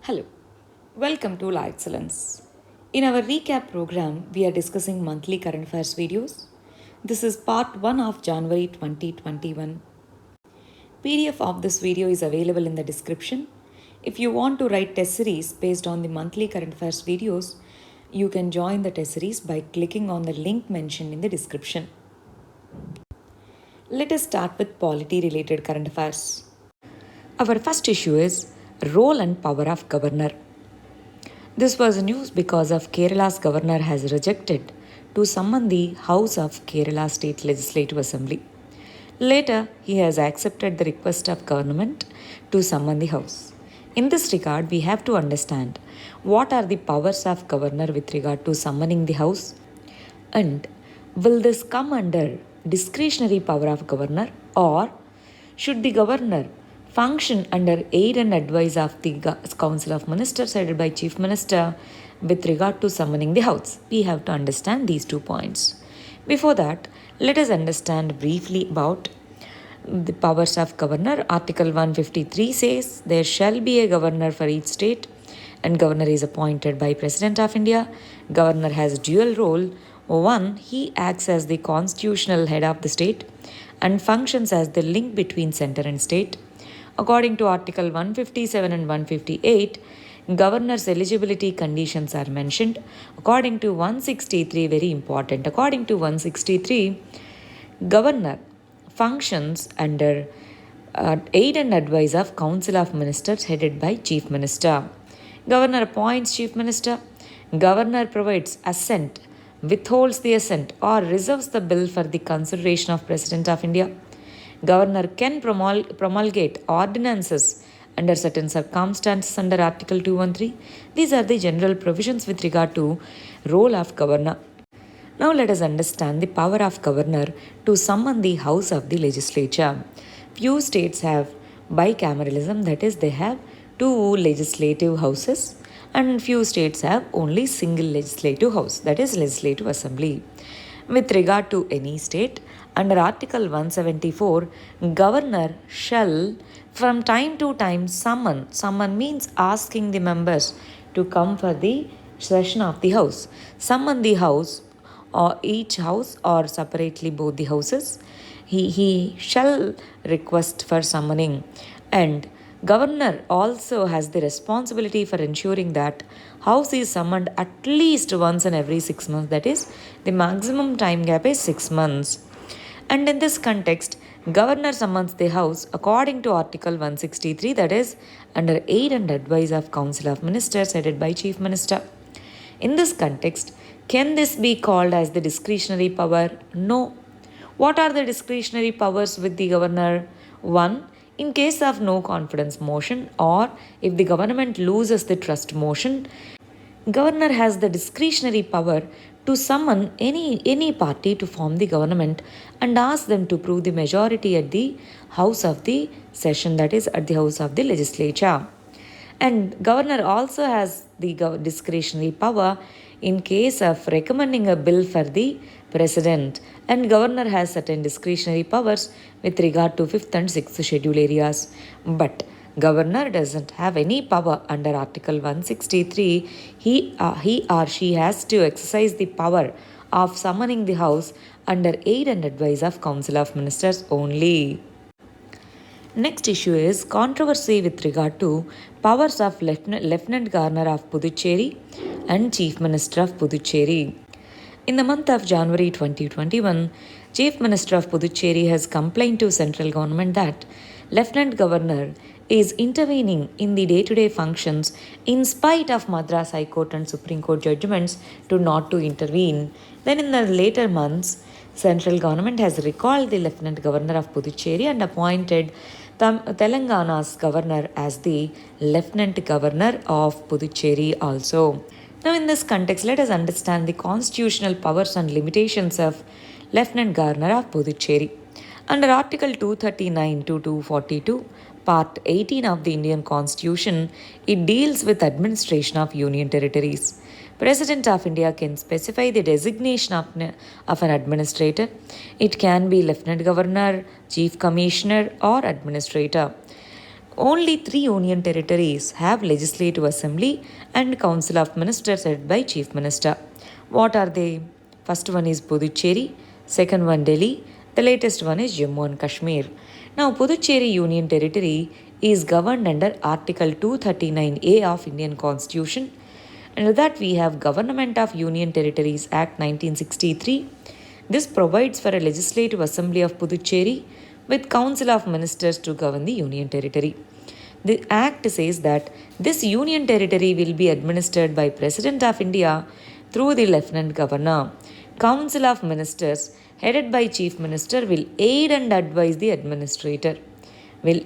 Hello, welcome to La Excellence. In our recap program, we are discussing monthly current affairs videos. This is part 1 of January 2021. PDF of this video is available in the description. If you want to write test series based on the monthly current affairs videos, you can join the test series by clicking on the link mentioned in the description. Let us start with polity related current affairs. Our first issue is role and power of governor. This was news because of Kerala's governor has rejected to summon the House of Kerala State Legislative Assembly. Later, he has accepted the request of government to summon the House. In this regard, we have to understand what are the powers of governor with regard to summoning the House, and will this come under discretionary power of governor, or should the governor function under aid and advice of the Council of Ministers headed by Chief Minister with regard to summoning the House? We have to understand these 2 points. Before that, let us understand briefly about the powers of governor. Article 153 says there shall be a governor for each state, and governor is appointed by President of India. Governor has dual role. One, he acts as the constitutional head of the state and functions as the link between center and state. According to Article 157 and 158, governor's eligibility conditions are mentioned. According to 163, very important, according to 163, governor functions under aid and advice of Council of Ministers headed by Chief Minister. Governor appoints Chief Minister. Governor provides assent, withholds the assent, or reserves the bill for the consideration of President of India. Governor can promulgate ordinances under certain circumstances under Article 213. These are the general provisions with regard to role of governor. Now let us understand the power of governor to summon the House of the Legislature. Few states have bicameralism, that is, they have 2 legislative houses, and few states have only single legislative house, that is, Legislative Assembly. With regard to any state, under Article 174, governor shall from time to time summon. Summon means asking the members to come for the session of the House. Summon the House, or each house or separately both the houses. He shall request for summoning, and governor also has the responsibility for ensuring that House is summoned at least once in every 6 months, that is, the maximum time gap is 6 months. And in this context, governor summons the House according to Article 163, that is, under aid and advice of Council of Ministers headed by Chief Minister. In this context, can this be called as the discretionary power? No. What are the discretionary powers with the governor? 1. In case of no confidence motion, or if the government loses the trust motion, governor has the discretionary power to summon any party to form the government and ask them to prove the majority at the house of the session, that is, at the house of the legislature. And governor also has the discretionary power in case of recommending a bill for the president, and governor has certain discretionary powers with regard to 5th and 6th schedule areas. But governor doesn't have any power under Article 163. He or she has to exercise the power of summoning the House under aid and advice of Council of Ministers only. Next issue is controversy with regard to powers of Lieutenant Governor of Puducherry and Chief Minister of Puducherry. In the month of January 2021, Chief Minister of Puducherry has complained to central government that Lieutenant Governor is intervening in the day-to-day functions in spite of Madras High Court and Supreme Court judgments to not to intervene. Then in the later months, central government has recalled the Lieutenant Governor of Puducherry and appointed Telangana's governor as the Lieutenant Governor of Puducherry also. Now in this context, let us understand the constitutional powers and limitations of Lieutenant Governor of Puducherry. Under Article 239 to 242, Part 18 of the Indian Constitution, it deals with administration of union territories. President of India can specify the designation of an administrator. It can be Lieutenant Governor, Chief Commissioner, or Administrator. Only three union territories have legislative assembly and council of ministers led by chief minister. What are they? First one is Puducherry, second one Delhi, the latest one is Jammu and Kashmir. Now Puducherry Union Territory is governed under Article 239A of Indian Constitution. Under that we have Government of Union Territories Act 1963. This provides for a legislative assembly of Puducherry with council of ministers to govern the union territory. The act says that this union territory will be administered by President of India through the Lieutenant Governor. Council of Ministers headed by Chief Minister will aid and advise the administrator. Advise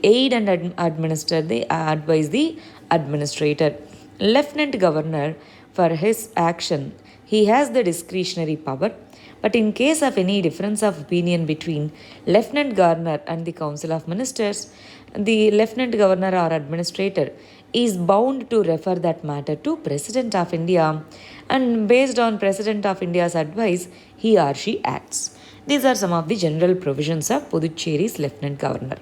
the administrator. Lieutenant Governor, for his action, he has the discretionary power, but in case of any difference of opinion between Lieutenant Governor and the Council of Ministers, the Lieutenant Governor or administrator is bound to refer that matter to President of India, and based on President of India's advice, he or she acts. These are some of the general provisions of Puducherry's Lieutenant Governor.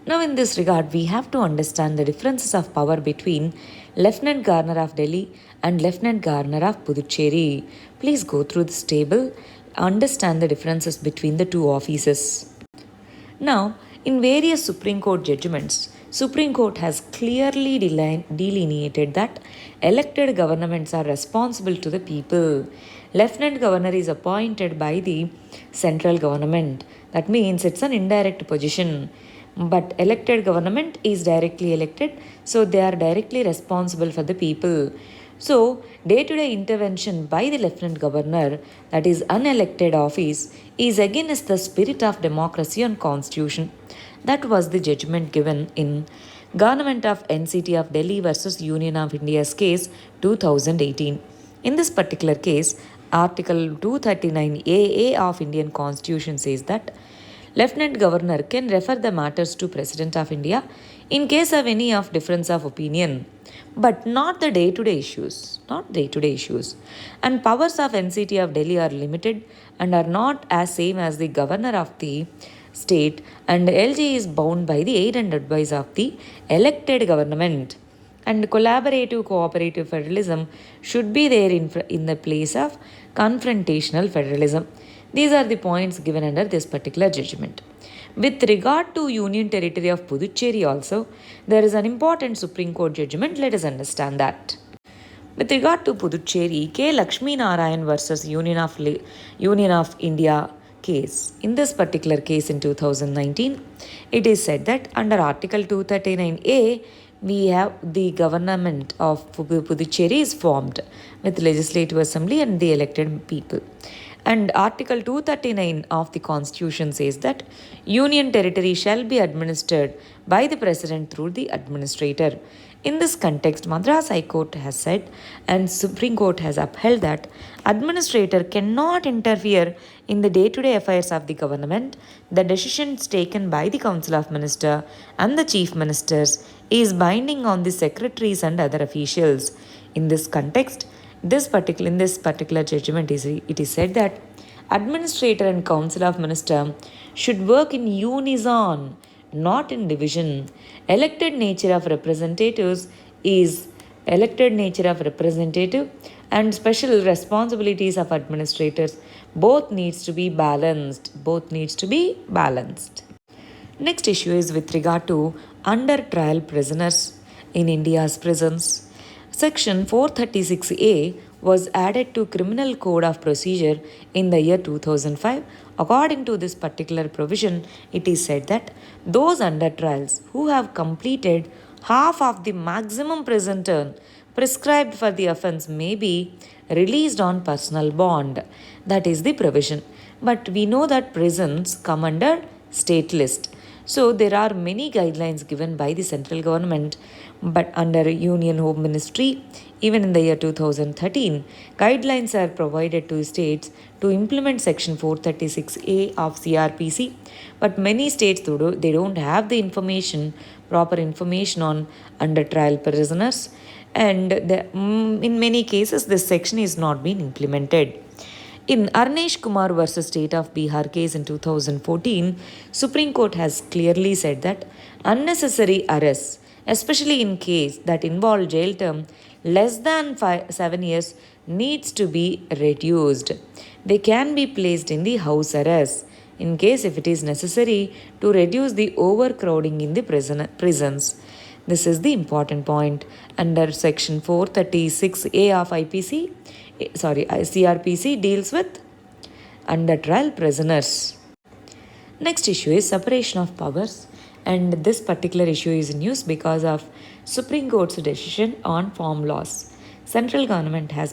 Now, in this regard, we have to understand the differences of power between Lieutenant Governor of Delhi and Lieutenant Governor of Puducherry. Please go through this table, understand the differences between the two offices. Now, in various Supreme Court judgments, Supreme Court has clearly delineated that elected governments are responsible to the people. Lieutenant Governor is appointed by the central government. That means it's an indirect position. But elected government is directly elected, so they are directly responsible for the people. So, day-to-day intervention by the Lieutenant Governor, that is unelected office, is against the spirit of democracy and constitution. That was the judgment given in Government of NCT of Delhi versus Union of India's case 2018. In this particular case, Article 239AA of Indian Constitution says that Lieutenant Governor can refer the matters to President of India in case of any of difference of opinion, but not the day-to-day issues. And powers of NCT of Delhi are limited and are not as same as the Governor of the state, and LG is bound by the aid and advice of the elected government. And cooperative federalism should be there in the place of confrontational federalism. These are the points given under this particular judgment. With regard to Union Territory of Puducherry also, there is an important Supreme Court judgment. Let us understand that. With regard to Puducherry, K. Lakshmi Narayan versus Union of India case. In this particular case in 2019, it is said that under Article 239A, we have the government of Puducherry is formed with legislative assembly and the elected people. And Article 239 of the Constitution says that Union territory shall be administered by the President through the administrator. In this context, Madras High Court has said and Supreme Court has upheld that administrator cannot interfere in the day-to-day affairs of the government. The decisions taken by the Council of Ministers and the Chief Ministers is binding on the secretaries and other officials. In this context, in this particular judgment, it is said that administrator and council of minister should work in unison, not in division. Elected nature of representative and special responsibilities of administrators both needs to be balanced. Next issue is with regard to under trial prisoners in India's prisons. Section 436A was added to Criminal Code of Procedure in the year 2005. According to this particular provision, it is said that those under trials who have completed half of the maximum prison term prescribed for the offence may be released on personal bond. That is the provision. But we know that prisons come under state list. So there are many guidelines given by the central government, but under Union Home Ministry, even in the year 2013, guidelines are provided to states to implement Section 436A of CRPC. But many states, they don't have the proper information on under trial prisoners, and in many cases, this section is not being implemented. In Arnesh Kumar versus State of Bihar case in 2014, Supreme Court has clearly said that unnecessary arrests, especially in case that involve jail term less than 7 years, needs to be reduced. They can be placed in the house arrest in case if it is necessary to reduce the overcrowding in the prisons. This is the important point. Under section 436A of CRPC deals with under trial prisoners. Next issue is separation of powers, and this particular issue is in news because of Supreme Court's decision on farm laws. Central government has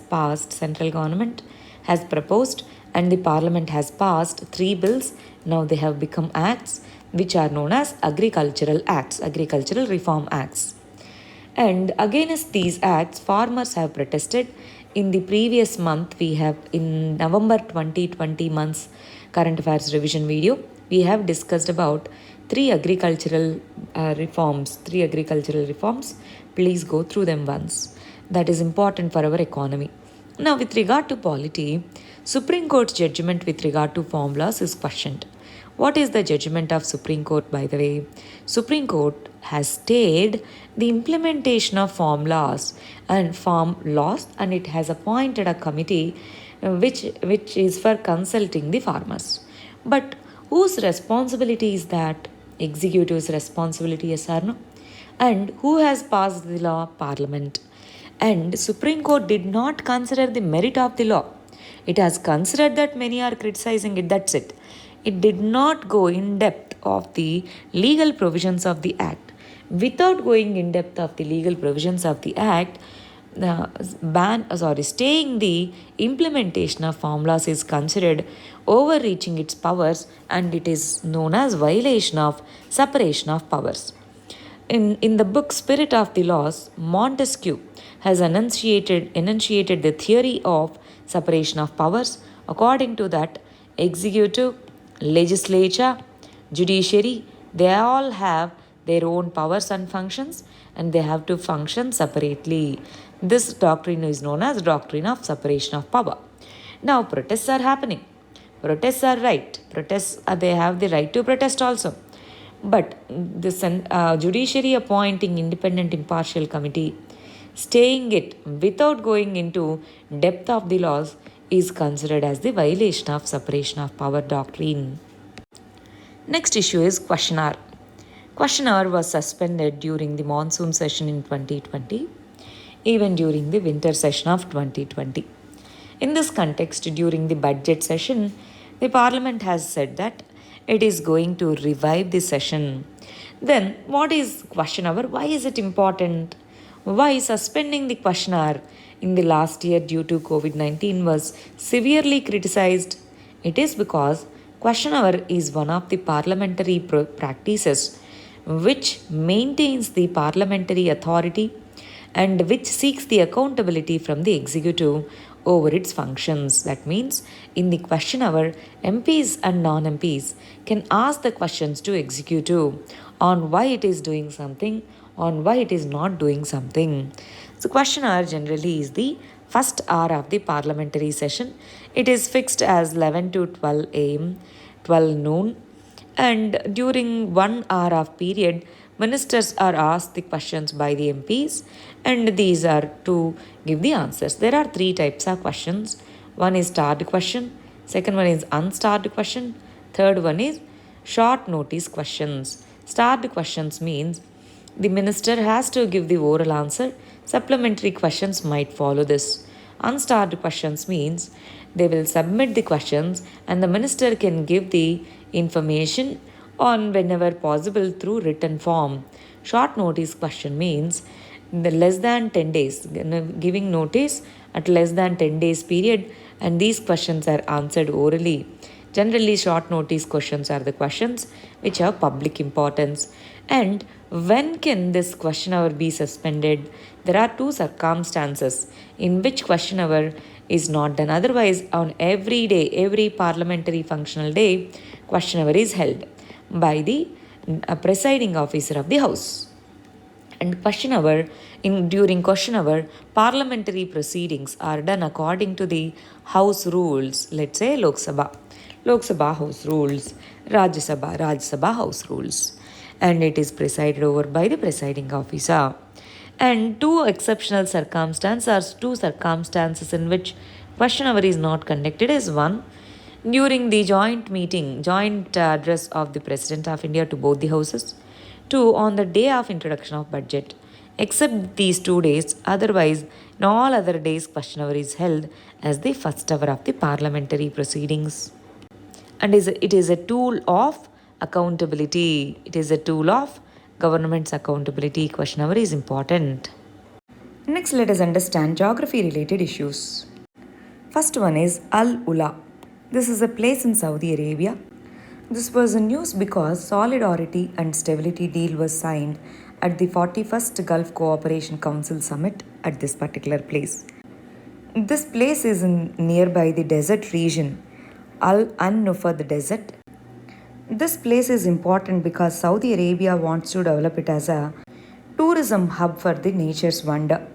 proposed, and the Parliament has passed 3 bills. Now they have become acts, which are known as agricultural reform acts. And against these acts, farmers have protested. In the previous month, we have in November 2020 month's current affairs revision video, we have discussed about 3 agricultural reforms. Please go through them once. That is important for our economy. Now, with regard to polity, Supreme Court's judgment with regard to farm laws is questioned. What is the judgment of Supreme Court, by the way? Supreme Court has stayed the implementation of farm laws, and it has appointed a committee which is for consulting the farmers. But whose responsibility is that? Executive's responsibility, yes or no? And who has passed the law? Parliament. And Supreme Court did not consider the merit of the law. It has considered that many are criticizing it, that's it. It did not go in depth of the legal provisions of the Act. Without going in depth of the legal provisions of the Act, staying the implementation of farm laws is considered overreaching its powers, and it is known as violation of separation of powers. In the book Spirit of the Laws, Montesquieu has enunciated the theory of separation of powers. According to that, executive, legislature, judiciary, they all have their own powers and functions, and they have to function separately. This doctrine is known as doctrine of separation of power. Now, protests are happening. Protests are right. They have the right to protest also. But the judiciary appointing independent impartial committee, staying it without going into depth of the laws, is considered as the violation of separation of power doctrine. Next issue is question hour. Question hour was suspended during the monsoon session in 2020, even during the winter session of 2020. In this context, during the budget session, the Parliament has said that it is going to revive the session. Then, what is question hour? Why is it important? Why suspending the question hour in the last year due to COVID-19 was severely criticized? It is because question hour is one of the parliamentary practices which maintains the parliamentary authority and which seeks the accountability from the executive over its functions. That means, in the question hour, MPs and non-MPs can ask the questions to executive on why it is doing something, on why it is not doing something. So, question hour generally is the first hour of the parliamentary session. It is fixed as 11 to 12 a.m., 12 noon, and during 1 hour of period, ministers are asked the questions by the MPs, and these are to give the answers. There are 3 types of questions. One is starred question, second one is unstarred question, third one is short notice questions. Starred questions means the minister has to give the oral answer. Supplementary questions might follow this. Unstarred questions means they will submit the questions and the minister can give the information on whenever possible through written form. Short notice question means the less than 10 days, giving notice at less than 10 days period, and these questions are answered orally. Generally, short notice questions are the questions which have public importance. And when can this question hour be suspended? There are 2 circumstances in which question hour is not done. Otherwise, on every day, every parliamentary functional day, question hour is held by the presiding officer of the House. And during question hour, parliamentary proceedings are done according to the house rules. Let's say Lok Sabha house rules, Rajya Sabha house rules, and it is presided over by the presiding officer. And two circumstances in which question hour is not conducted is one, during the joint address of the President of India to both the houses. Two, on the day of introduction of budget. Except these 2 days, otherwise, in all other days, question hour is held as the first hour of the parliamentary proceedings. And it is a tool of accountability. It is a tool of government's accountability. Question hour is important. Next, let us understand geography related issues. First one is Al Ula. This is a place in Saudi Arabia. This was a news because solidarity and stability deal was signed at the 41st Gulf Cooperation Council Summit at this particular place. This place is nearby the desert region, Al-Nufad Desert. This place is important because Saudi Arabia wants to develop it as a tourism hub for the nature's wonder.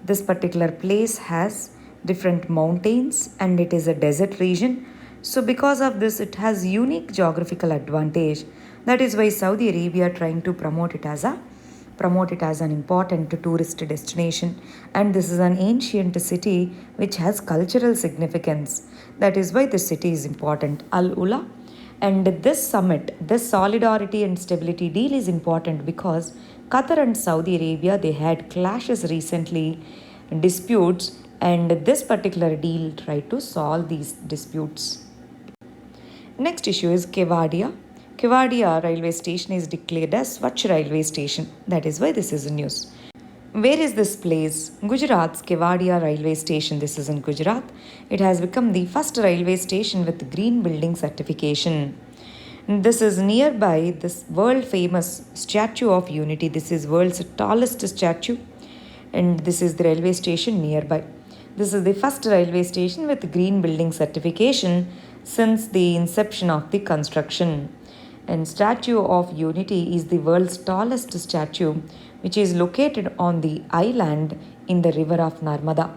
This particular place has different mountains and it is a desert region. So because of this, it has unique geographical advantage. That is why Saudi Arabia trying to promote it as an important tourist destination. And this is an ancient city which has cultural significance. That is why this city is important, Al Ula. And this summit, this solidarity and stability deal is important because Qatar and Saudi Arabia, they had clashes recently, disputes, and this particular deal tried to solve these disputes. Next issue is Kevadia. Kevadia railway station is declared as Swachh railway station. That is why this is in news. Where is this place? Gujarat's Kevadia railway station. This is in Gujarat. It has become the first railway station with green building certification. This is nearby this world famous Statue of Unity. This is world's tallest statue, and this is the railway station nearby. This is the first railway station with green building certification since the inception of the construction. And Statue of Unity is the world's tallest statue, which is located on the island in the river of Narmada.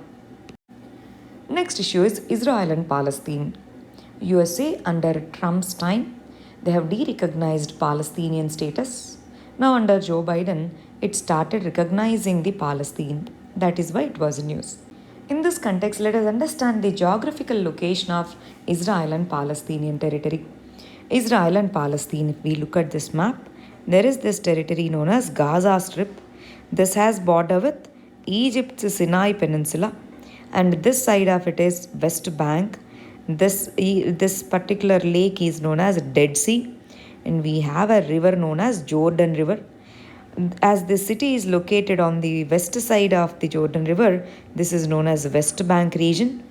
Next issue is Israel and Palestine. USA under Trump's time, they have de-recognized Palestinian status. Now under Joe Biden, it started recognizing the Palestine. That is why it was news. In this context, let us understand the geographical location of Israel and Palestinian territory. Israel and Palestine, if we look at this map, there is this territory known as Gaza Strip. This has border with Egypt's Sinai Peninsula, and this side of it is West Bank. This particular lake is known as Dead Sea, and we have a river known as Jordan River. As the city is located on the west side of the Jordan River, this is known as West Bank region.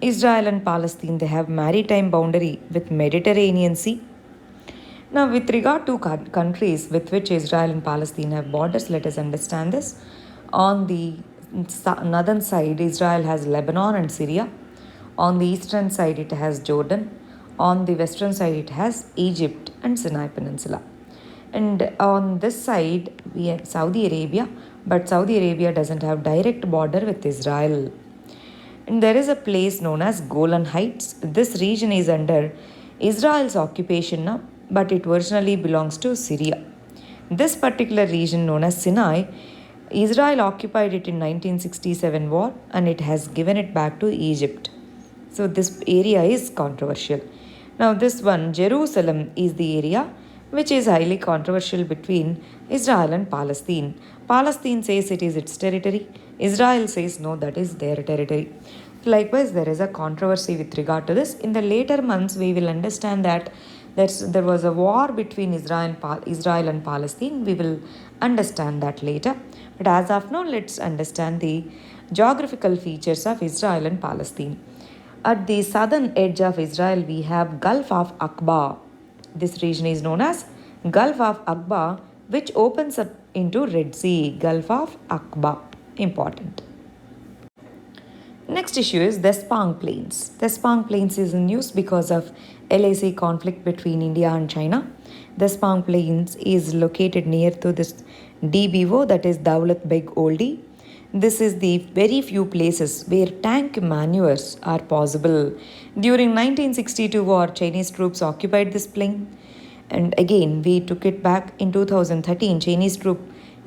Israel and Palestine, they have maritime boundary with Mediterranean Sea. Now, with regard to countries with which Israel and Palestine have borders, let us understand this. On the northern side, Israel has Lebanon and Syria. On the eastern side, it has Jordan. On the western side, it has Egypt and Sinai Peninsula. And on this side, we have Saudi Arabia, but Saudi Arabia doesn't have direct border with Israel. And there is a place known as Golan Heights. This region is under Israel's occupation now, but it originally belongs to Syria. This particular region known as Sinai, Israel occupied it in 1967 war and it has given it back to Egypt. So this area is controversial. Now this one, Jerusalem, is the area which is highly controversial between Israel and Palestine. Palestine says it is its territory. Israel says no, that is their territory. Likewise, there is a controversy with regard to this. In the later months, we will understand that there was a war between Israel and Palestine. We will understand that later. But as of now, let's understand the geographical features of Israel and Palestine. At the southern edge of Israel, we have Gulf of Aqaba. This region is known as Gulf of Aqaba, which opens up into Red Sea. Gulf of Aqaba. Important. Next issue is Despang Plains. Despang Plains is in news because of LAC conflict between India and China. Despang Plains is located near to this DBO, that is Daulat Beg Oldie. This is the very few places where tank maneuvers are possible. During 1962 war, Chinese troops occupied this plain, and again we took it back in 2013. Chinese troop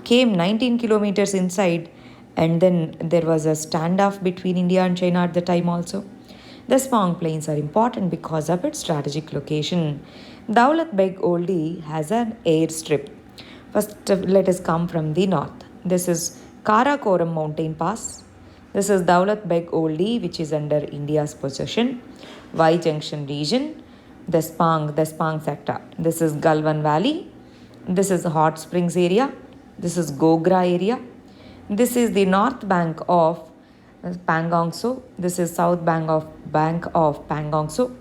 came 19 kilometers inside, and then there was a standoff between India and China at the time also. The Spang Plains are important because of its strategic location. Daulat Beg Oldie has an airstrip. First, let us come from the north. This is Karakoram mountain pass. This is Daulat Beg Oldie, which is under India's possession. Y Junction region. The Spang sector. This is Galwan Valley. This is Hot Springs area. This is Gogra area. This is the north bank of Pangong Tso. This is south bank of Pangong Tso.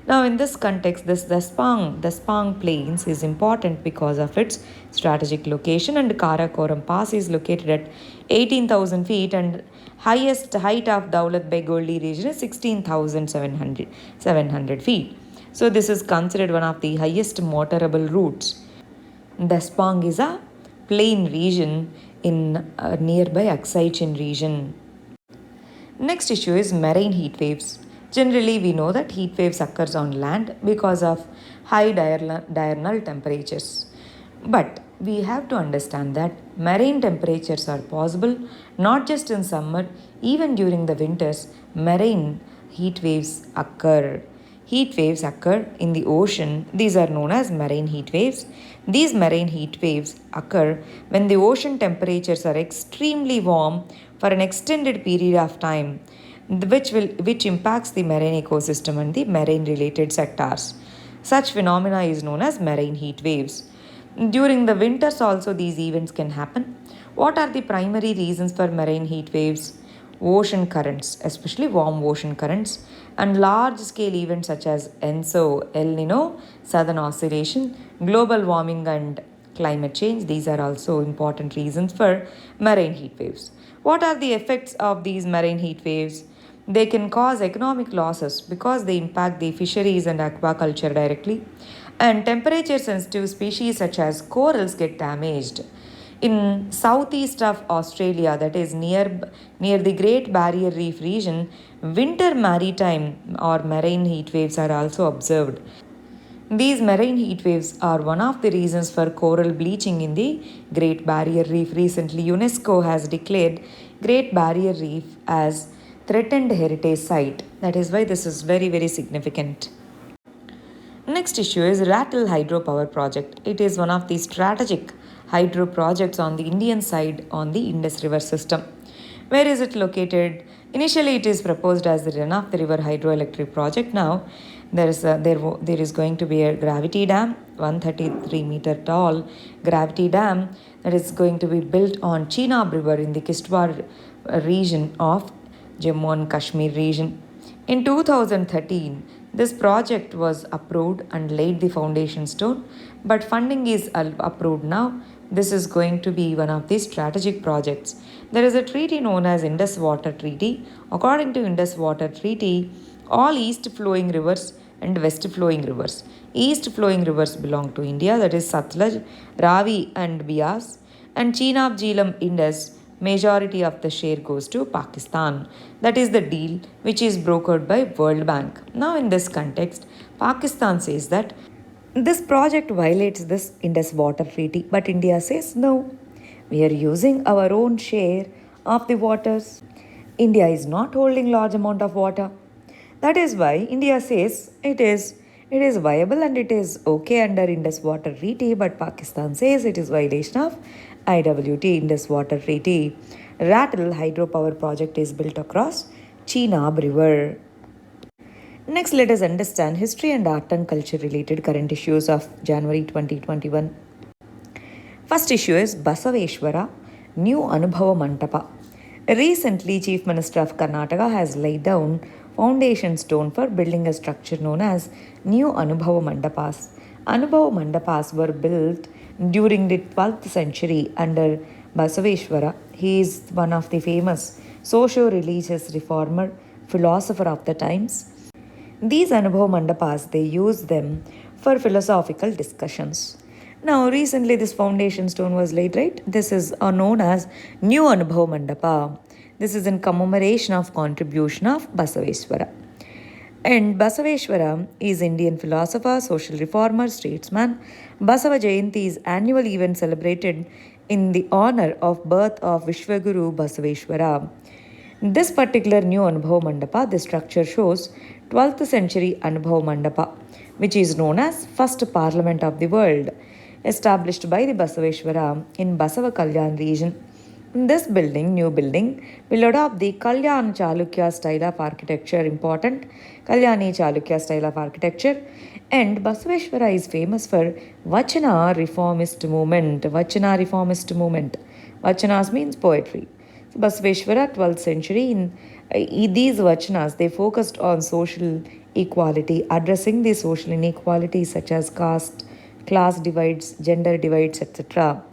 Now, in this context, the Spang Plains is important because of its strategic location, and Karakoram Pass is located at 18,000 feet, and highest height of Daulat Beg Oldie region is 16,700 feet. So, this is considered one of the highest motorable routes. The Spang is a plain region in nearby Aksai Chin region. Next issue is marine heat waves. Generally, we know that heat waves occurs on land because of high diurnal temperatures. But we have to understand that marine temperatures are possible not just in summer, even during the winters, marine heat waves occur. Heat waves occur in the ocean. These are known as marine heat waves. These marine heat waves occur when the ocean temperatures are extremely warm for an extended period of time, which impacts the marine ecosystem and the marine related sectors. Such phenomena is known as marine heat waves. During the winters also these events can happen. What are the primary reasons for marine heat waves? Ocean currents, especially warm ocean currents, and large scale events such as ENSO, El Nino, Southern Oscillation, global warming and climate change. These are also important reasons for marine heat waves. What are the effects of these marine heat waves? They can cause economic losses because they impact the fisheries and aquaculture directly, and temperature sensitive species such as corals get damaged. In southeast of Australia, that is near the Great Barrier Reef region, winter maritime or marine heat waves are also observed. These marine heat waves are one of the reasons for coral bleaching in the Great Barrier Reef. Recently, UNESCO has declared Great Barrier Reef as threatened heritage site. That is why this is very, very significant. Next issue is Rattle Hydropower Project. It is one of the strategic hydro projects on the Indian side on the Indus River system. Where is it located? Initially, it is proposed as the Run of the River hydroelectric project. Now, there is going to be a gravity dam, 133-meter tall gravity dam that is going to be built on Chenab River in the Kishtwar region of Jammu and Kashmir region. In 2013, this project was approved and laid the foundation stone, but funding is approved now. This is going to be one of the strategic projects. There is a treaty known as Indus Water Treaty. According to Indus Water Treaty, all east flowing rivers and west flowing rivers. East flowing rivers belong to India, that is Satluj, Ravi and Bias, and Chenab, Jhelum, Indus. Majority of the share goes to Pakistan. That is the deal which is brokered by World Bank. Now, in this context, Pakistan says that this project violates this Indus Water Treaty, but India says no. We are using our own share of the waters. India is not holding large amount of water. That is why India says it is viable and it is okay under Indus Water Treaty, but Pakistan says it is violation of IWT, Indus Water Treaty. Rattle hydropower project is built across Chenab River. Next, let us understand history and art and culture related current issues of January 2021. First issue is Basaveshwara, new Anubhava Mantapa. Recently, Chief Minister of Karnataka has laid down foundation stone for building a structure known as New Anubhava Mandapas. Anubhava Mandapas were built during the 12th century under Basaveshwara. He is one of the famous socio-religious reformer, philosopher of the times. These Anubhava Mandapas, they use them for philosophical discussions. Now, recently this foundation stone was laid, right? This is known as New Anubhav Mandapa. This is in commemoration of contribution of Basaveshwara. And Basaveshwara is Indian philosopher, social reformer, statesman. Basava Jayanti is annual event celebrated in the honor of birth of Vishwaguru Basaveshwara. This particular new Anubhav Mandapa, the structure shows 12th century Anubhav Mandapa, which is known as first parliament of the world, established by the Basaveshwara in Basava Kalyan region. This building, new building, will adopt the Kalyan Chalukya style of architecture, important Kalyani Chalukya style of architecture, and Basaveshwara is famous for Vachana reformist movement. Vachana reformist movement. Vachanas means poetry. So Basaveshwara, 12th century, in these Vachanas, they focused on social equality, addressing the social inequalities such as caste, class divides, gender divides, etc.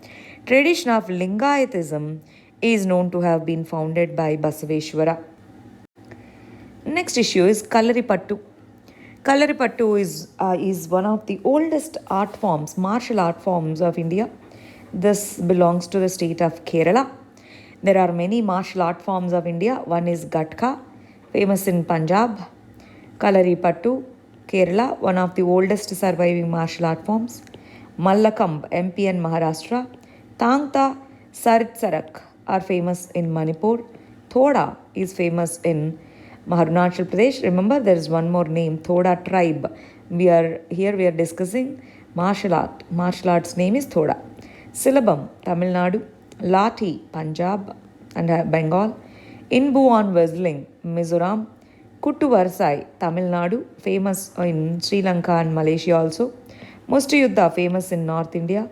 Tradition of Lingayatism is known to have been founded by Basaveshwara. Next issue is Kalaripattu. Kalaripattu is one of the oldest art forms, martial art forms of India. This belongs to the state of Kerala. There are many martial art forms of India. One is Gatka, famous in Punjab. Kalaripattu, Kerala, one of the oldest surviving martial art forms. Mallakamb, MP and Maharashtra. Tangta, Saritsarak are famous in Manipur. Thoda is famous in Arunachal Pradesh. Remember, there is one more name, Thoda tribe. We are discussing martial art. Martial arts name is Thoda. Silabam, Tamil Nadu. Lati, Punjab and Bengal. Inbu on Whistling, Mizoram. Kuttu Varsai, Tamil Nadu, famous in Sri Lanka and Malaysia also. Mustiyuddha, famous in North India.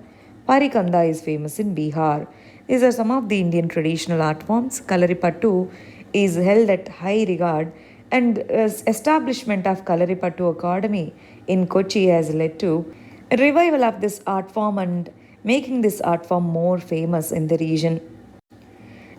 Parikanda is famous in Bihar. These are some of the Indian traditional art forms. Kalaripattu is held at high regard, and establishment of Kalaripattu Academy in Kochi has led to a revival of this art form and making this art form more famous in the region.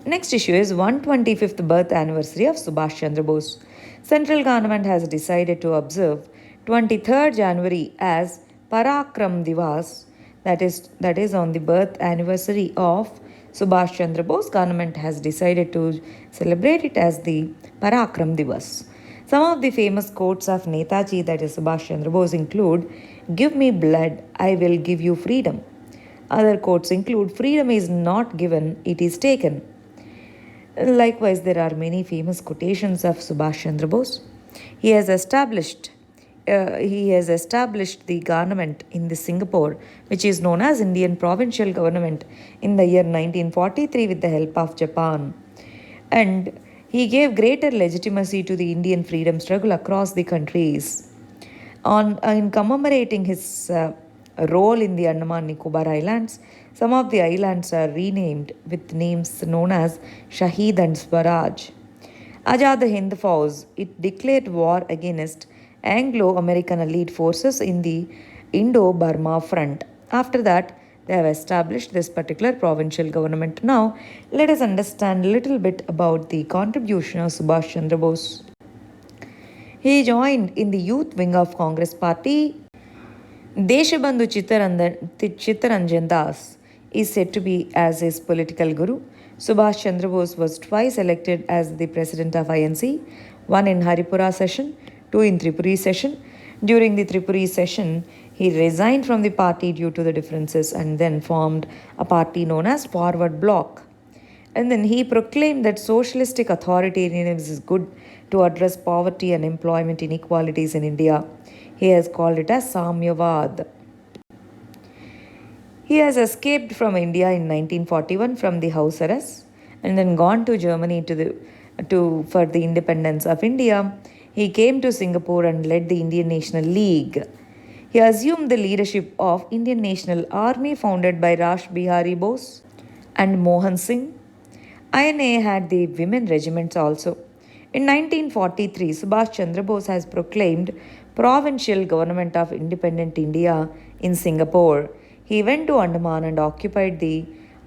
Next issue is 125th birth anniversary of Subhash Chandra Bose. Central government has decided to observe 23rd January as Parakram Divas, that is on the birth anniversary of Subhash Chandra Bose. Government has decided to celebrate it as the Parakram Divas. Some of the famous quotes of Netaji, that is Subhash Chandra Bose, include, "Give me blood, I will give you freedom." Other quotes include, "Freedom is not given, it is taken." Likewise, there are many famous quotations of Subhash Chandra Bose. He has established the government in the Singapore, which is known as Indian Provincial Government, in the year 1943 with the help of Japan. And he gave greater legitimacy to the Indian freedom struggle across the countries. In commemorating his role in the Andaman Nicobar Islands, some of the islands are renamed with names known as Shahid and Swaraj. Azad Hind Fauj, it declared war against Anglo-American allied forces in the Indo-Burma front. After that, they have established this particular provincial government. Now, let us understand a little bit about the contribution of Subhash Chandra Bose. He joined in the youth wing of Congress Party. Deshabandhu Chittaranjan Das is said to be as his political guru. Subhash Chandra Bose was twice elected as the president of INC, one in Haripura session, two in Tripuri session. During the Tripuri session, he resigned from the party due to the differences and then formed a party known as Forward Bloc. And then he proclaimed that socialistic authoritarianism is good to address poverty and employment inequalities in India. He has called it as Samyavad. He has escaped from India in 1941 from the house arrest and then gone to Germany for the independence of India. He came to Singapore and led the Indian National League. He assumed the leadership of Indian National Army founded by Rash Bihari Bose and Mohan Singh. INA had the women regiments also. In 1943, Subhash Chandra Bose has proclaimed provincial government of independent India in Singapore. He went to Andaman and occupied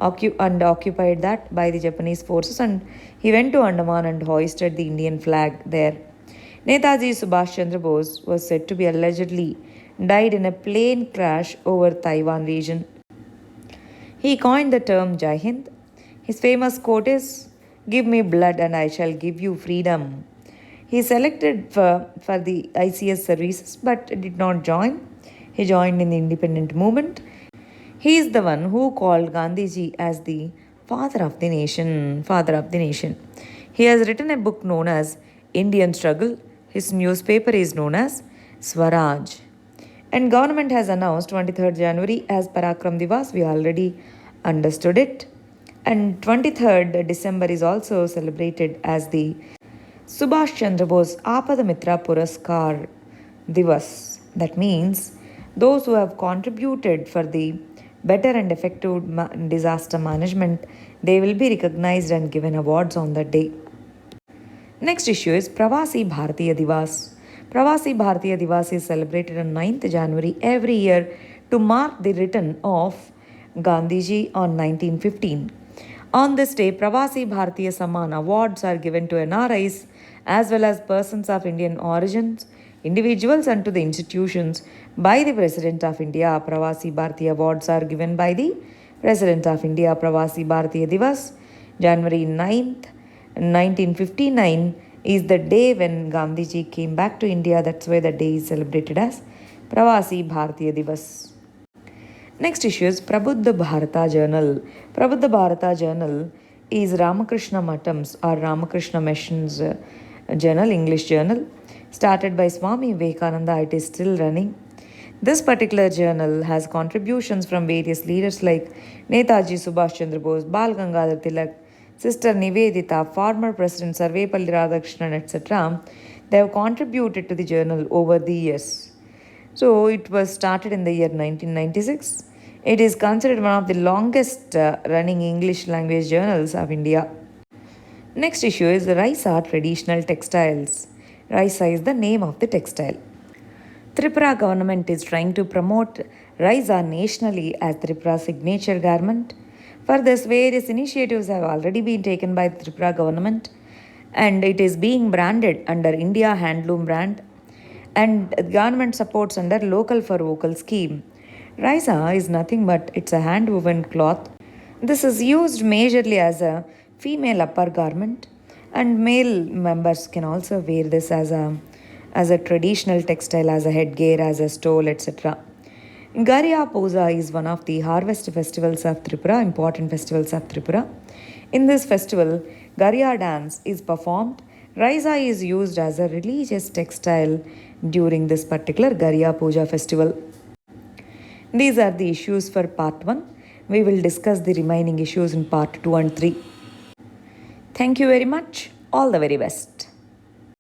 that by the Japanese forces, and he went to Andaman and hoisted the Indian flag there. Netaji Subhash Chandra Bose was said to be allegedly died in a plane crash over Taiwan region. He coined the term Jai Hind. His famous quote is, "Give me blood and I shall give you freedom." He selected for the ICS services but did not join. He joined in the independent movement. He is the one who called Gandhiji as the father of the nation. Father of the nation. He has written a book known as Indian Struggle. His newspaper is known as Swaraj. And government has announced 23rd January as Parakram Divas. We already understood it. And 23rd December is also celebrated as the Subhash Chandra Bose Apada Mitra Puraskar Divas. That means those who have contributed for the better and effective disaster management, they will be recognized and given awards on that day. Next issue is Pravasi Bharatiya Divas. Pravasi Bharatiya Divas is celebrated on 9th January every year to mark the return of Gandhiji on 1915. On this day, Pravasi Bharatiya Samman awards are given to NRIs as well as persons of Indian origins, individuals and to the institutions by the President of India. Pravasi Bharatiya awards are given by the President of India. Pravasi Bharatiya Divas, January 9th, 1959 is the day when Gandhiji came back to India. That's why the day is celebrated as Pravasi Bharatiya Divas. Next issue is Prabuddha Bharata Journal. Prabuddha Bharata Journal is Ramakrishna Matam's or Ramakrishna Mission's journal, English journal, started by Swami Vivekananda. It is still running. This particular journal has contributions from various leaders like Netaji Subhash Chandra Bose, Bal Gangadhar Tilak, Sister Nivedita, former President Sarvepalli Radhakrishnan, etc. They have contributed to the journal over the years. So it was started in the year 1996. It is considered one of the longest running English language journals of India. Next issue is Raisa Traditional Textiles. Raisa is the name of the textile. Tripura government is trying to promote Raisa nationally as Tripura's signature garment. For this, various initiatives have already been taken by the Tripura government and it is being branded under India Handloom brand and government supports under Local for Vocal scheme. Raisa is nothing but it's a hand woven cloth. This is used majorly as a female upper garment and male members can also wear this as a traditional textile, as a headgear, as a stole, etc. Gariya Puja is one of the harvest festivals of Tripura, important festivals of Tripura. In this festival, Gariya dance is performed. Raisa is used as a religious textile during this particular Gariya Puja festival. These are the issues for part 1. We will discuss the remaining issues in part 2 and 3. Thank you very much. All the very best.